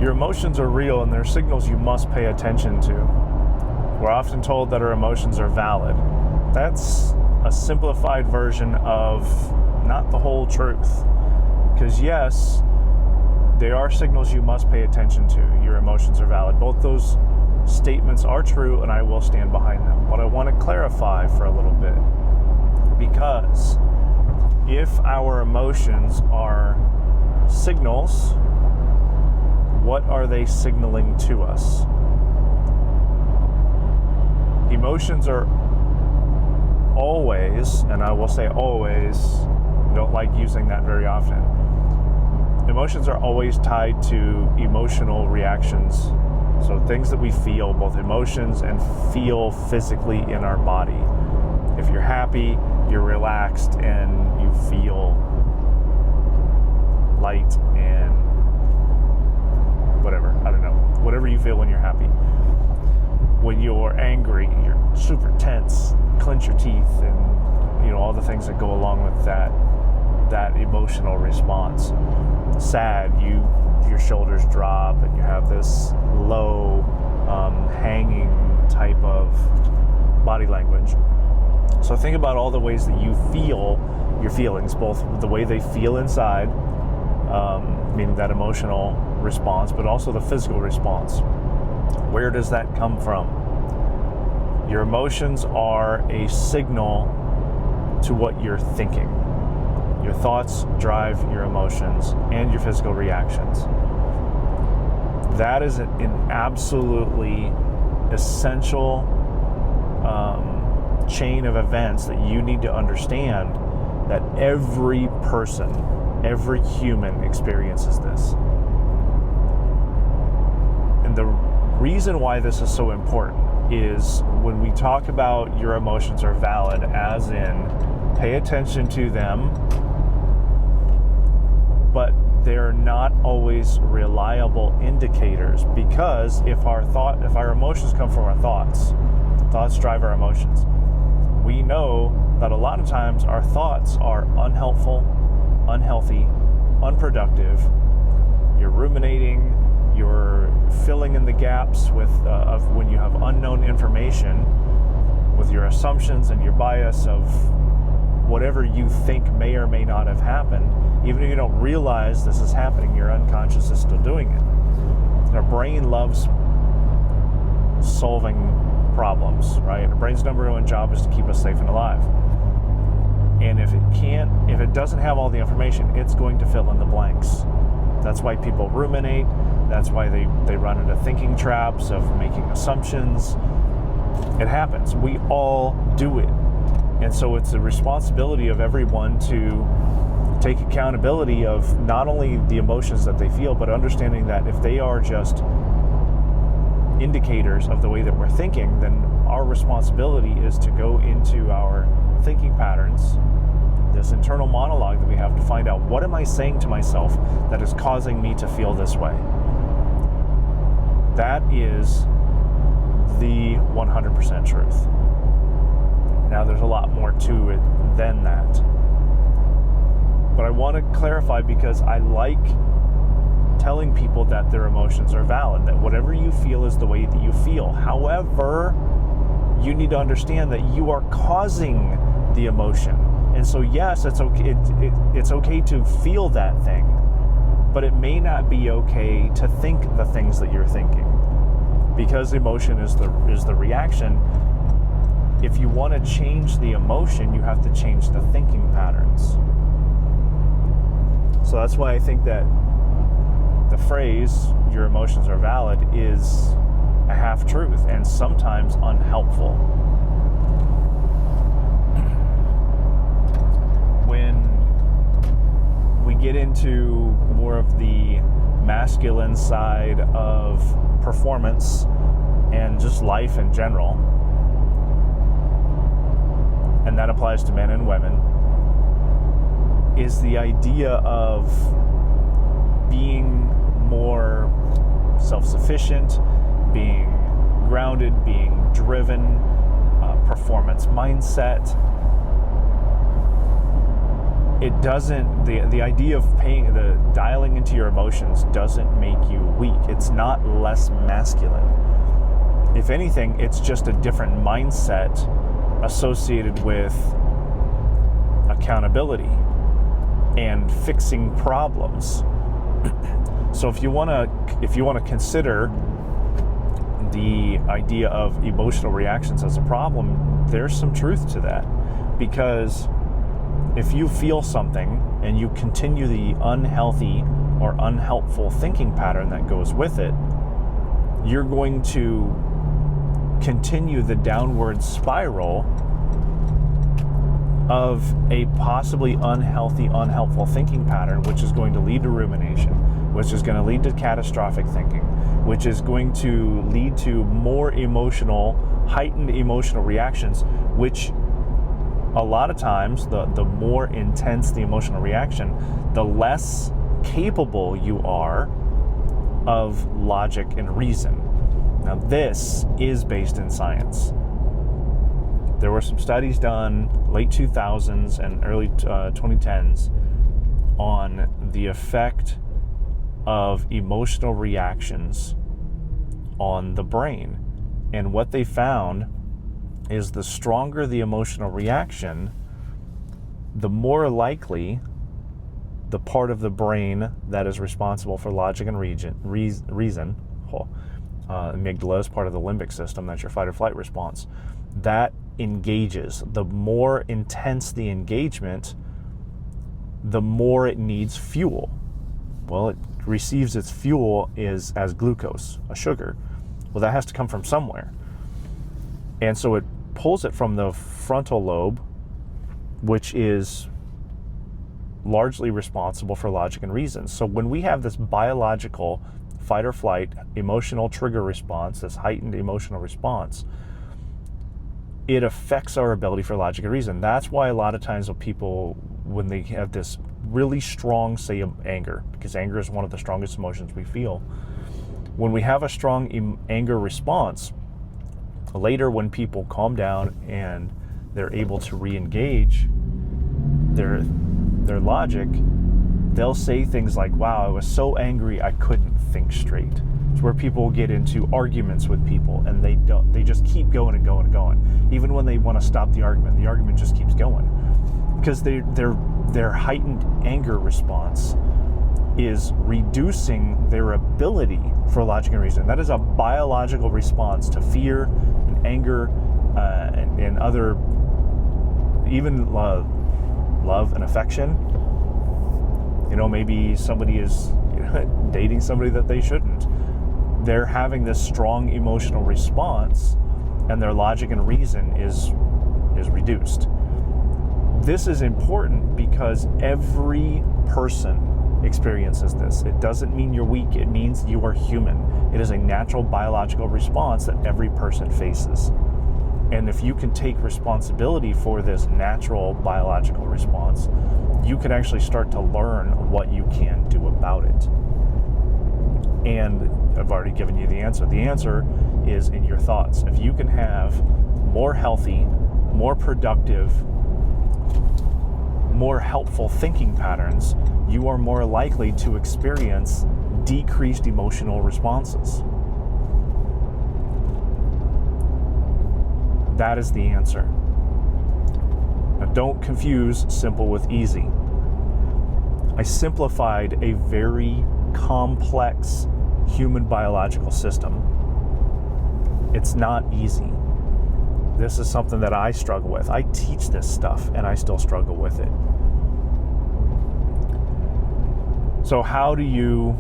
Your emotions are real, and they're signals you must pay attention to. We're often told that our emotions are valid. That's a simplified version of not the whole truth. Because yes, they are signals you must pay attention to. Your emotions are valid. Both those statements are true, and I will stand behind them. But I want to clarify for a little bit. Because if our emotions are signals, what are they signaling to us? Emotions are always, and I will say always, I don't like using that very often. Emotions are always tied to emotional reactions. So things that we feel, both emotions and feel physically in our body. If you're happy, you're relaxed and you feel light and whatever, I don't know, whatever you feel when you're happy. When you're angry, you're super tense, clench your teeth, and all the things that go along with that emotional response. Sad, your shoulders drop and you have this low, hanging type of body language. So think about all the ways that you feel your feelings, both the way they feel inside, meaning that emotional response, but also the physical response. Where does that come from? Your emotions are a signal to what you're thinking. Your thoughts drive your emotions and your physical reactions. That is an absolutely essential chain of events that you need to understand, that every person, every human experiences this. And the reason why this is so important is when we talk about your emotions are valid, as in pay attention to them, but they're not always reliable indicators, because if our emotions come from our thoughts drive our emotions. We know that a lot of times our thoughts are unhelpful, unhealthy, unproductive. You're ruminating, you're filling in the gaps of when you have unknown information with your assumptions and your bias of whatever you think may or may not have happened. Even if you don't realize this is happening, your unconscious is still doing it. Our brain loves solving problems, right? Our brain's number one job is to keep us safe and alive. And if it doesn't have all the information, it's going to fill in the blanks. That's why people ruminate. That's why they run into thinking traps of making assumptions. It happens. We all do it. And so it's the responsibility of everyone to take accountability of not only the emotions that they feel, but understanding that if they are just indicators of the way that we're thinking, then our responsibility is to go into our thinking patterns, this internal monologue that we have, to find out, what am I saying to myself that is causing me to feel this way? That is the 100% truth. Now, there's a lot more to it than that. But I want to clarify, because I like telling people that their emotions are valid, that whatever you feel is the way that you feel. However, you need to understand that you are causing the emotion. And so yes, it's okay. It's okay to feel that thing, but it may not be okay to think the things that you're thinking, because emotion is the reaction. If you want to change the emotion, you have to change the thinking patterns. So that's why I think that the phrase, your emotions are valid, is a half-truth and sometimes unhelpful. When we get into more of the masculine side of performance and just life in general, and that applies to men and women, is the idea of being more self-sufficient, being grounded, being driven, performance mindset. it doesn't, the idea of dialing into your emotions doesn't make you weak. It's not less masculine. If anything, it's just a different mindset associated with accountability and fixing problems. So if you want to consider the idea of emotional reactions as a problem, there's some truth to that. Because if you feel something and you continue the unhealthy or unhelpful thinking pattern that goes with it, you're going to continue the downward spiral of a possibly unhealthy, unhelpful thinking pattern, which is going to lead to rumination, which is going to lead to catastrophic thinking, which is going to lead to more heightened emotional reactions, which a lot of times, the more intense the emotional reaction, the less capable you are of logic and reason. Now, this is based in science. There were some studies done late 2000s and early 2010s on the effect of emotional reactions on the brain. And what they found is the stronger the emotional reaction, the more likely the part of the brain that is responsible for logic and reason, amygdala is part of the limbic system, that's your fight or flight response, that engages. The more intense the engagement, the more it needs fuel. Well, it receives its fuel as glucose, a sugar. Well, that has to come from somewhere. And so it pulls it from the frontal lobe, which is largely responsible for logic and reason. So when we have this biological fight or flight emotional trigger response, this heightened emotional response, it affects our ability for logic and reason. That's why a lot of times when they have this really strong, say, anger, because anger is one of the strongest emotions we feel, when we have a strong anger response, later when people calm down and they're able to re-engage their logic, they'll say things like, wow, I was so angry I couldn't think straight. It's where people get into arguments with people and they just keep going and going and going. Even when they want to stop the argument just keeps going. Because their heightened anger response is reducing their ability for logic and reason. That is a biological response to fear and anger and other, even love and affection. Maybe somebody is dating somebody that they shouldn't. They're having this strong emotional response and their logic and reason is reduced. This is important because every person experiences this. It doesn't mean you're weak, it means you are human. It is a natural biological response that every person faces. And if you can take responsibility for this natural biological response, you can actually start to learn what you can do about it. And I've already given you the answer. The answer is in your thoughts. If you can have more healthy, more productive, more helpful thinking patterns, you are more likely to experience decreased emotional responses. That is the answer. Now, don't confuse simple with easy. I simplified a very complex human biological system. It's not easy. This is something that I struggle with. I teach this stuff and I still struggle with it. So how do you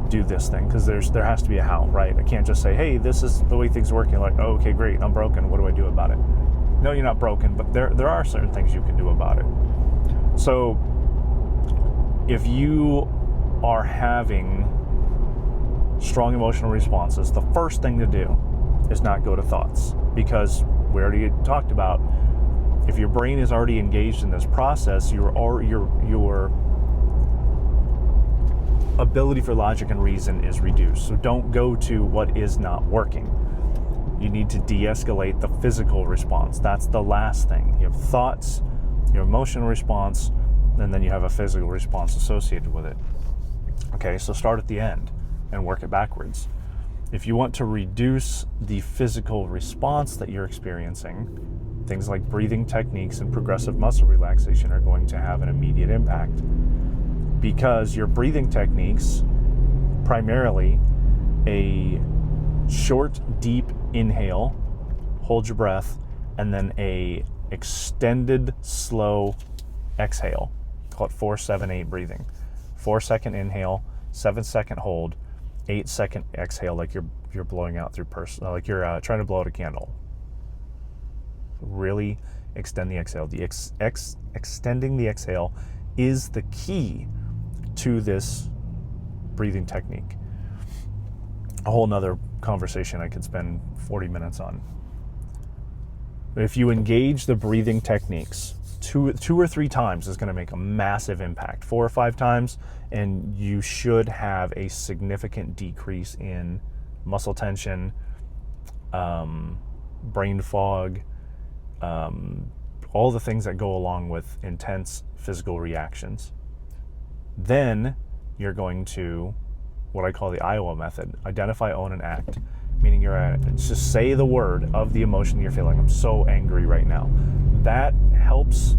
do this thing? Because there has to be a how, right? I can't just say, hey, this is the way things are working. Like, oh, okay, great, I'm broken. What do I do about it? No, you're not broken, but there are certain things you can do about it. So if you are having strong emotional responses, the first thing to do is not go to thoughts, because we already talked about, if your brain is already engaged in this process, your ability for logic and reason is reduced. So don't go to what is not working. You need to de-escalate the physical response. That's the last thing. You have thoughts, your emotional response, and then you have a physical response associated with it. Okay, so start at the end and work it backwards. If you want to reduce the physical response that you're experiencing, things like breathing techniques and progressive muscle relaxation are going to have an immediate impact, because your breathing techniques, primarily a short, deep inhale, hold your breath, and then a extended, slow exhale. Call it 4-7-8 breathing. 4-second inhale, 7-second hold, 8-second exhale, like you're blowing out through like you're trying to blow out a candle. Really extend the exhale. The extending the exhale is the key to this breathing technique. A whole nother conversation I could spend 40 minutes on. If you engage the breathing techniques two or three times is going to make a massive impact. 4 or 5 times, and you should have a significant decrease in muscle tension, brain fog, all the things that go along with intense physical reactions. Then you're going to, what I call the Iowa method, identify, own, and act. Meaning just say the word of the emotion you're feeling. I'm so angry right now. That helps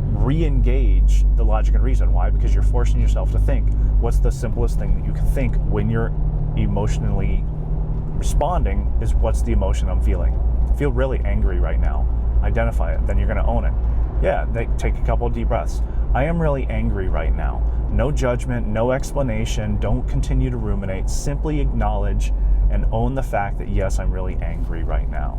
re-engage the logic and reason. Why? Because you're forcing yourself to think. What's the simplest thing that you can think when you're emotionally responding is, what's the emotion I'm feeling? I feel really angry right now. Identify it. Then you're going to own it. Yeah, take a couple of deep breaths. I am really angry right now. No judgment, no explanation. Don't continue to ruminate. Simply acknowledge and own the fact that, yes, I'm really angry right now.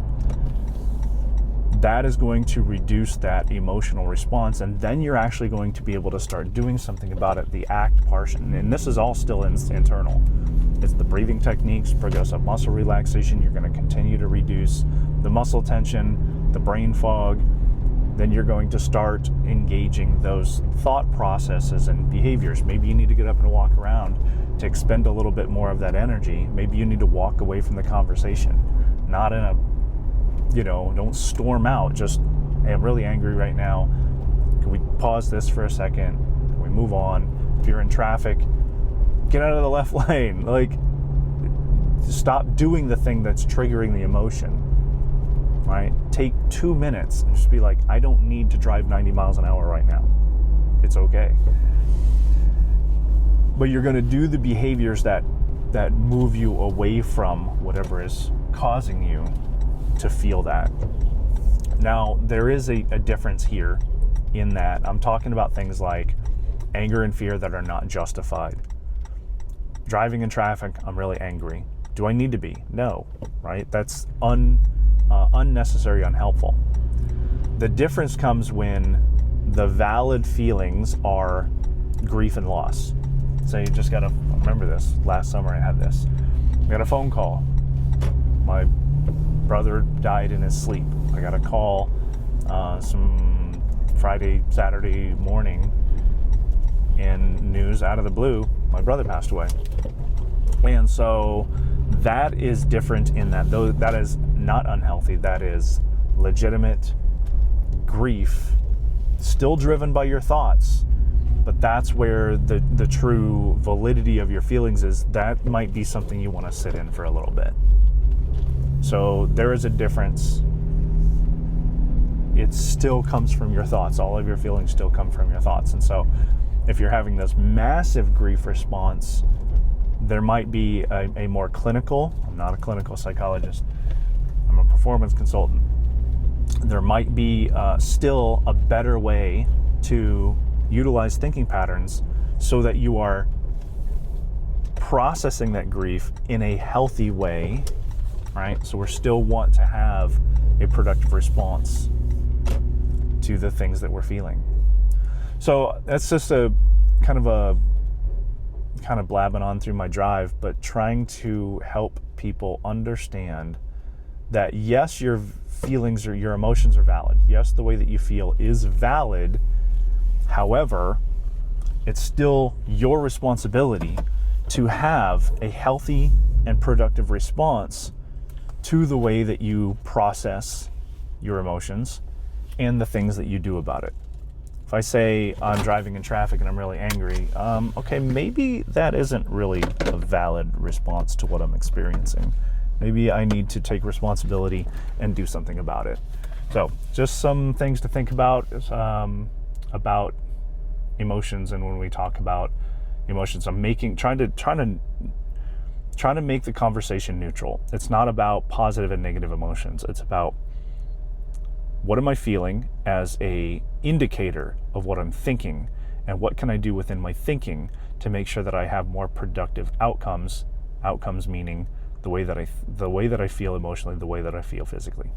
That is going to reduce that emotional response, and then you're actually going to be able to start doing something about it, the act portion. And this is all still internal. It's the breathing techniques, progressive muscle relaxation. You're going to continue to reduce the muscle tension, the brain fog. Then you're going to start engaging those thought processes and behaviors. Maybe you need to get up and walk around to expend a little bit more of that energy. Maybe you need to walk away from the conversation. Not in a, don't storm out. Just, hey, I'm really angry right now. Can we pause this for a second? Can we move on? If you're in traffic, get out of the left lane. Stop doing the thing that's triggering the emotion. Right? Take 2 minutes and just be like, I don't need to drive 90 miles an hour right now. It's okay. But you're going to do the behaviors that move you away from whatever is causing you to feel that. Now, there is a difference here in that I'm talking about things like anger and fear that are not justified. Driving in traffic, I'm really angry. Do I need to be? No, right? That's unnecessary, unhelpful. The difference comes when the valid feelings are grief and loss. So you just gotta remember this. Last summer I had this. I got a phone call. My brother died in his sleep. I got a call some Saturday morning, and news out of the blue, my brother passed away. And so that is different in that, though, that is not unhealthy. That is legitimate grief, still driven by your thoughts, but that's where the true validity of your feelings is. That might be something you want to sit in for a little bit. So there is a difference. It still comes from your thoughts. All of your feelings still come from your thoughts. And so if you're having this massive grief response, there might be a more clinical, I'm not a clinical psychologist, I'm a performance consultant. There might be still a better way to utilize thinking patterns so that you are processing that grief in a healthy way, right? So we still want to have a productive response to the things that we're feeling. So that's just a kind of blabbing on through my drive, but trying to help people understand that yes, your feelings or your emotions are valid. Yes, the way that you feel is valid. However, it's still your responsibility to have a healthy and productive response to the way that you process your emotions and the things that you do about it. If I say I'm driving in traffic and I'm really angry, okay, maybe that isn't really a valid response to what I'm experiencing. Maybe I need to take responsibility and do something about it. So just some things to think about emotions. And when we talk about emotions, I'm trying to make the conversation neutral. It's not about positive and negative emotions. It's about, what am I feeling as a indicator of what I'm thinking, and what can I do within my thinking to make sure that I have more productive outcomes meaning the way that I feel emotionally, the way that I feel physically.